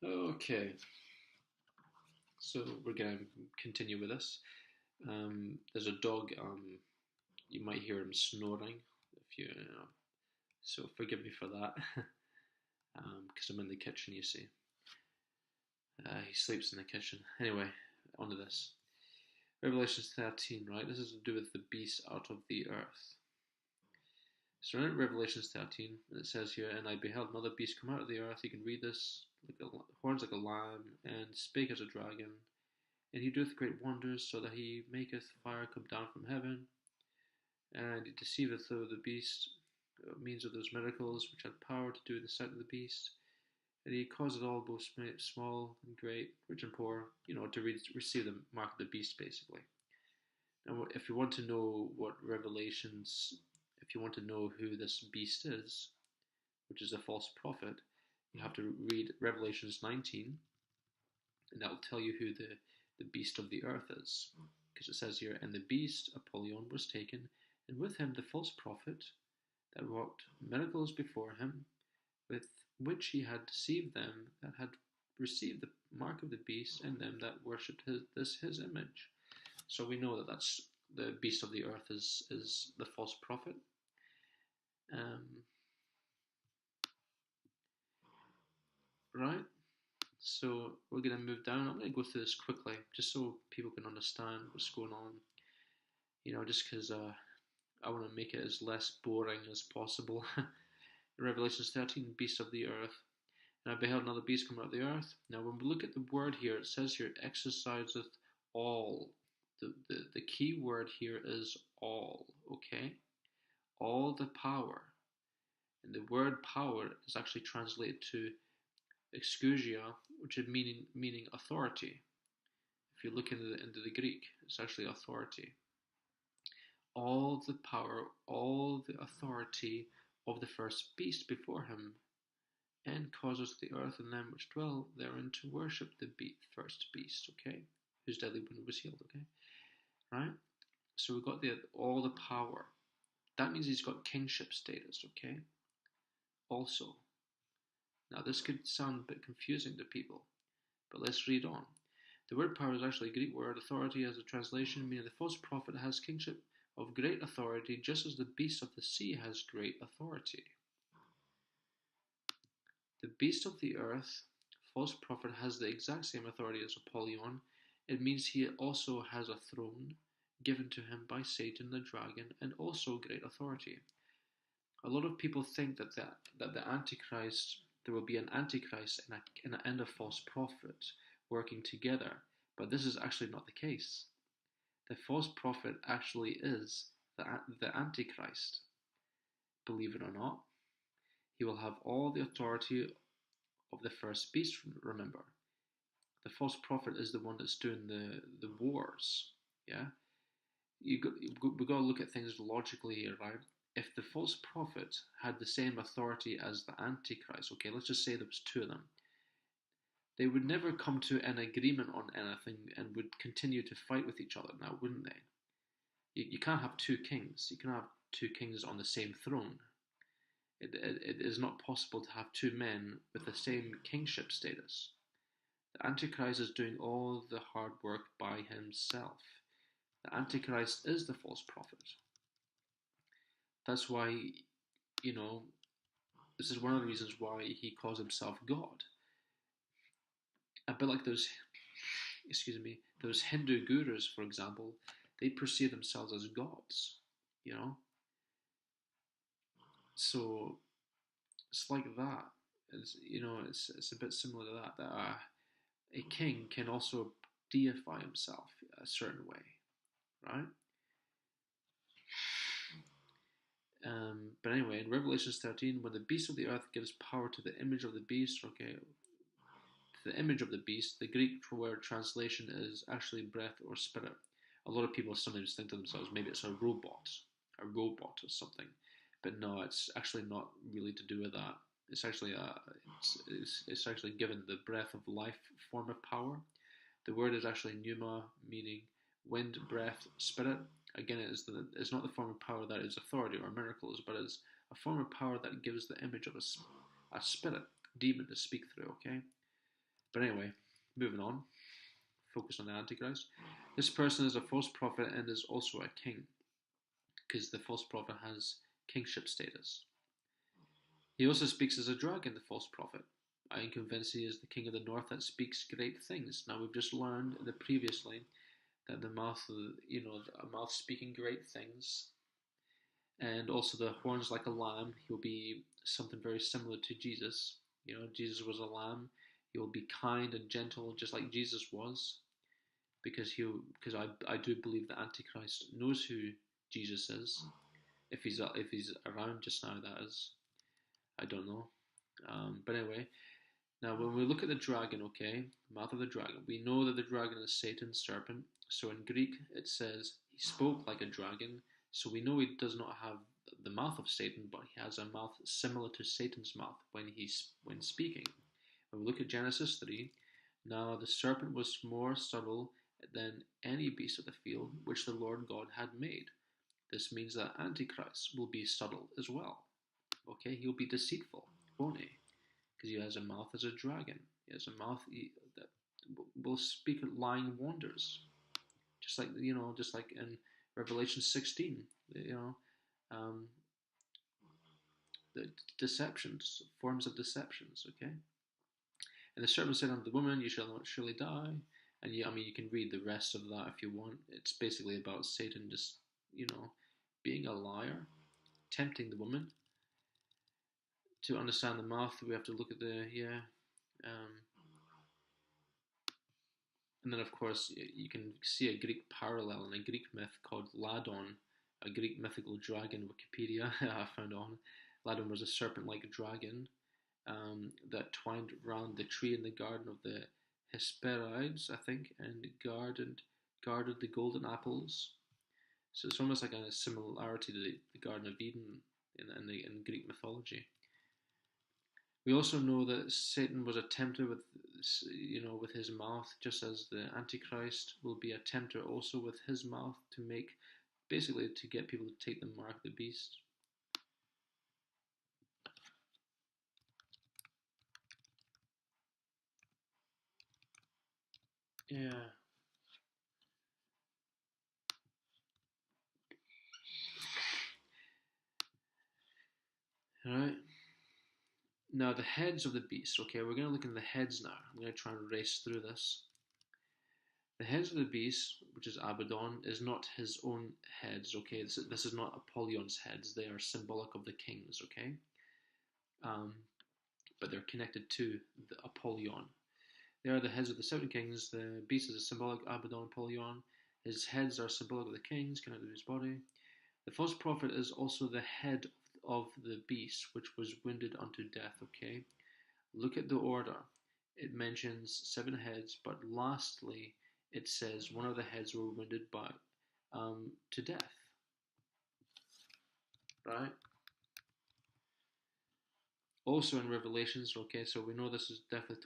Okay, so we're gonna continue with this. There's a dog. You might hear him snoring. If so forgive me for that, because I'm in the kitchen. You see, he sleeps in the kitchen. Anyway, onto this. Revelation 13. Right, this is to do with the beast out of the earth. So in Revelation 13, it says here, "And I beheld another beast come out of the earth." You can read this, horns like a lamb, and spake as a dragon. And he doeth great wonders, so that he maketh fire come down from heaven, and he deceiveth the beast, means of those miracles which had power to do in the sight of the beast. And he causeth all, both small and great, rich and poor, to receive the mark of the beast, basically. Now, if you want to know if you want to know who this beast is, which is a false prophet, you have to read Revelations 19, and that will tell you who the beast of the earth is. Because it says here, "And the beast, Apollyon, was taken, and with him the false prophet, that wrought miracles before him, with which he had deceived them that had received the mark of the beast, and them that worshipped his image." So we know that that's the beast of the earth is the false prophet. Right? So we're going to move down. I'm going to go through this quickly, just so people can understand what's going on. Just because I want to make it as less boring as possible. Revelation 13, beast of the earth. "And I beheld another beast come out of the earth." Now, when we look at the word here, it says here, "exerciseth all." The key word here is all, okay? All the power. And the word power is actually translated to exousia, which is meaning authority. If you look into the Greek, it's actually authority. All the power, all the authority of the first beast before him, and causes the earth and them which dwell therein to worship the first beast, okay? Whose deadly wound was healed, okay? Right? So we've got all the power. That means he's got kingship status, okay? Also. Now this could sound a bit confusing to people, but let's read on. The word power is actually a Greek word. Authority as a translation, meaning the false prophet has kingship of great authority, just as the beast of the sea has great authority. The beast of the earth, false prophet, has the exact same authority as Apollyon. It means he also has a throne given to him by Satan the dragon, and also great authority. A lot of people think that the Antichrist, there will be an Antichrist and a false prophet working together, but this is actually not the case. The false prophet actually is the Antichrist. Believe it or not, he will have all the authority of the first beast. Remember, the false prophet is the one that's doing the wars. Yeah, we got to look at things logically here, right? If the false prophet had the same authority as the Antichrist, okay, let's just say there was two of them, they would never come to an agreement on anything and would continue to fight with each other now, wouldn't they? You can't have two kings. You can have two kings on the same throne. It is not possible to have two men with the same kingship status. The Antichrist is doing all the hard work by himself. The Antichrist is the false prophet. That's why, this is one of the reasons why he calls himself God. A bit like those Hindu gurus, for example, they perceive themselves as gods, So it's like that. It's a bit similar to that. That a king can also deify himself a certain way, right? But anyway, in Revelation 13, when the beast of the earth gives power to the image of the beast, okay, to the image of the beast, the Greek word translation is actually breath or spirit. A lot of people sometimes think to themselves, maybe it's a robot or something. But no, it's actually not really to do with that. It's actually it's actually given the breath of life form of power. The word is actually pneuma, meaning wind, breath, spirit. Again, it's not the form of power that is authority or miracles, but it's a form of power that gives the image of a spirit, demon to speak through, okay? But anyway, moving on. Focus on the Antichrist. This person is a false prophet and is also a king, because the false prophet has kingship status. He also speaks as a dragon, the false prophet. I am convinced he is the king of the north that speaks great things. Now we've just learned that previously that the mouth, a mouth speaking great things, and also the horns like a lamb. He'll be something very similar to Jesus. Jesus was a lamb. He will be kind and gentle, just like Jesus was, because I do believe the Antichrist knows who Jesus is. If he's around just now, that is. I don't know. But anyway, now when we look at the dragon, okay, mouth of the dragon, we know that the dragon is Satan's serpent. So in Greek it says he spoke like a dragon. So we know he does not have the mouth of Satan, but he has a mouth similar to Satan's mouth when speaking. When we look at Genesis 3, now the serpent was more subtle than any beast of the field which the Lord God had made. This means that Antichrist will be subtle as well. Okay, he'll be deceitful, won't he? Because he has a mouth as a dragon. He has a mouth that will speak lying wonders, just like in Revelation 16. The deceptions, forms of deceptions. Okay, and the serpent said unto the woman, "You shall not surely die." And you can read the rest of that if you want. It's basically about Satan just being a liar, tempting the woman. To understand the mouth, we have to look at and then of course you can see a Greek parallel in a Greek myth called Ladon, a Greek mythical dragon. Wikipedia I found on. Ladon was a serpent-like dragon that twined around the tree in the garden of the Hesperides, I think, and guarded the golden apples. So it's almost like a similarity to the Garden of Eden in Greek mythology. We also know that Satan was a tempter with his mouth, just as the Antichrist will be a tempter also with his mouth to get people to take the mark of the beast. Yeah. All right. Now the heads of the beast. Okay, we're going to look at the heads now. I'm going to try and race through this. The heads of the beast, which is Abaddon, is not his own heads. Okay, this is not Apollyon's heads. They are symbolic of the kings. Okay, but they're connected to the Apollyon. They are the heads of the seven kings. The beast is a symbolic Abaddon, Apollyon. His heads are symbolic of the kings, connected to his body. The false prophet is also the head of the beast, which was wounded unto death. Okay, look at the order. It mentions 7 heads, but lastly it says one of the heads were wounded to death. Right? Also in Revelations, okay, so we know this is definitely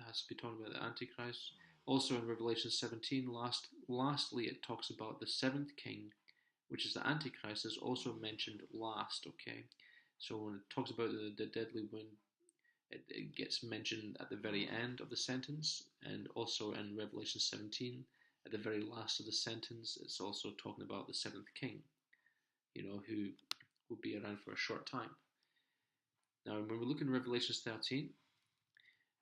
has to be talking about the Antichrist. Also in Revelation 17, lastly it talks about the 7th king, which is the Antichrist, is also mentioned last, okay? So when it talks about the deadly wound, it gets mentioned at the very end of the sentence, and also in Revelation 17, at the very last of the sentence, it's also talking about the 7th king, who will be around for a short time. Now, when we look in Revelation 13,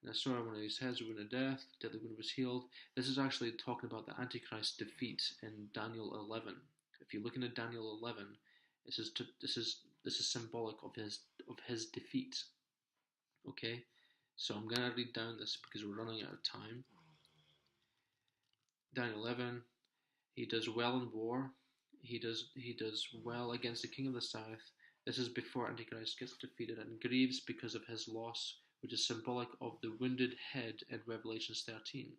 and I saw one of his heads wounded to death, deadly wound was healed. This is actually talking about the Antichrist's defeat in Daniel 11. If you look into Daniel 11, this is symbolic of his defeat. Okay, so I'm gonna read down this because we're running out of time. Daniel 11, he does well in war. He does well against the king of the south. This is before Antichrist gets defeated and grieves because of his loss, which is symbolic of the wounded head in Revelation 13.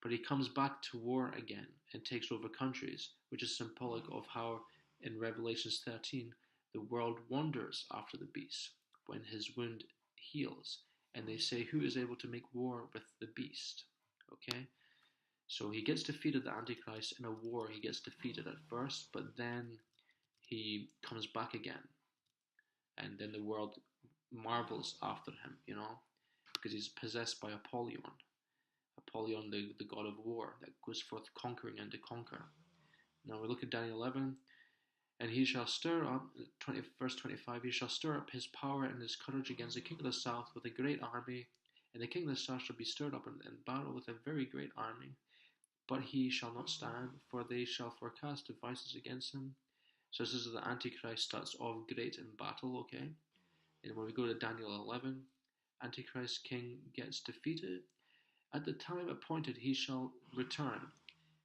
But he comes back to war again and takes over countries, which is symbolic of how in Revelation 13 the world wanders after the beast when his wound heals, and they say, who is able to make war with the beast? Okay, so he gets defeated, the Antichrist, in a war. He gets defeated at first, but then he comes back again, and then the world marvels after him, because he's possessed by Apollyon. Apollyon, the god of war, that goes forth conquering and to conquer. Now we look at Daniel 11, and he shall stir up, verse 25, he shall stir up his power and his courage against the king of the south with a great army, and the king of the south shall be stirred up in battle with a very great army, but he shall not stand, for they shall forecast devices against him. So this is the Antichrist starts off great in battle, okay? And when we go to Daniel 11, Antichrist king gets defeated. At the time appointed he shall return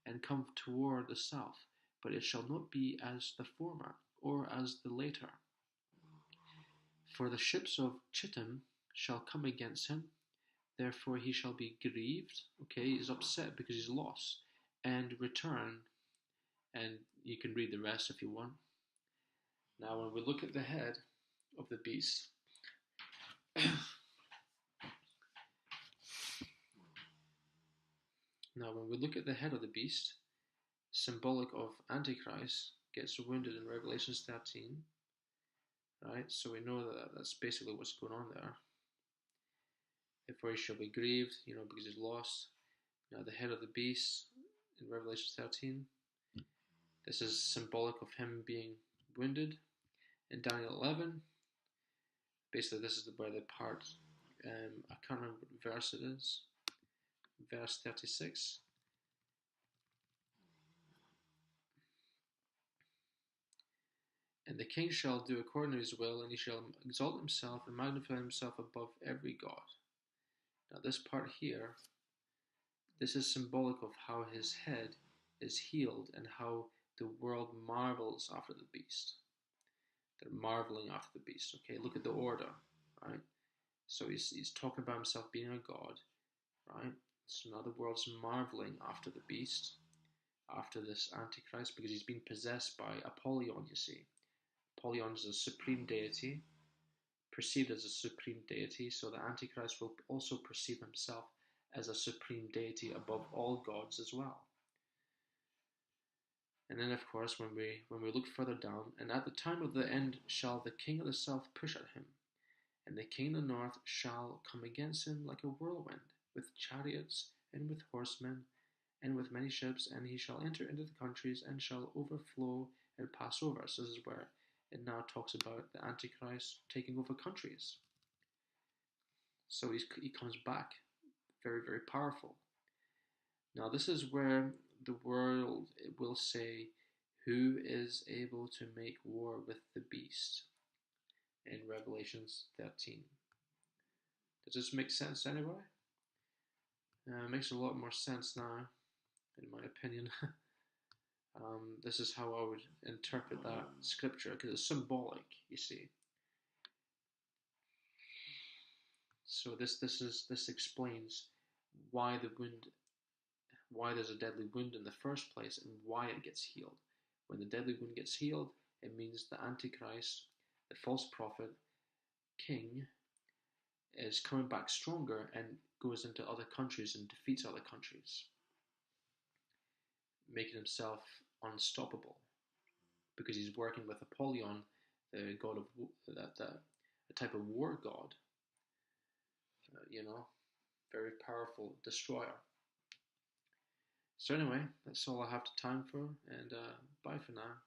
and come toward the south, but it shall not be as the former, or as the later. For the ships of Chittim shall come against him, therefore he shall be grieved, okay, he's upset because he's lost, and return, and you can read the rest if you want. Now when we look at the head of the beast, symbolic of Antichrist, gets wounded in Revelation 13, right? So we know that that's basically what's going on there. Therefore he shall be grieved, because he's lost. Now the head of the beast in Revelation 13, this is symbolic of him being wounded. In Daniel 11, basically this is where the part, I can't remember what verse it is, verse 36. And the king shall do according to his will, and he shall exalt himself and magnify himself above every god. Now this part here, this is symbolic of how his head is healed and how the world marvels after the beast. They're marveling after the beast. Okay, look at the order, right? So he's talking about himself being a god, right? So now the world's marveling after the beast, after this Antichrist, because he's been possessed by Apollyon, you see. Apollyon is a supreme deity, perceived as a supreme deity, so the Antichrist will also perceive himself as a supreme deity above all gods as well. And then, of course, when we look further down, and at the time of the end shall the king of the south push at him, and the king of the north shall come against him like a whirlwind, with chariots and with horsemen and with many ships, and he shall enter into the countries and shall overflow and pass over. So this is where it now talks about the Antichrist taking over countries. So he comes back very, very powerful. Now this is where the world will say, who is able to make war with the beast? In Revelation 13. Does this make sense anyway? It makes a lot more sense now, in my opinion. This is how I would interpret that scripture, because it's symbolic, you see. So this explains why there's a deadly wound in the first place, and why it gets healed. When the deadly wound gets healed, it means the Antichrist, the false prophet, king, is coming back stronger and goes into other countries and defeats other countries, making himself unstoppable, because he's working with Apollyon, the god of a type of war god, very powerful destroyer. So anyway, that's all I have time for, and bye for now.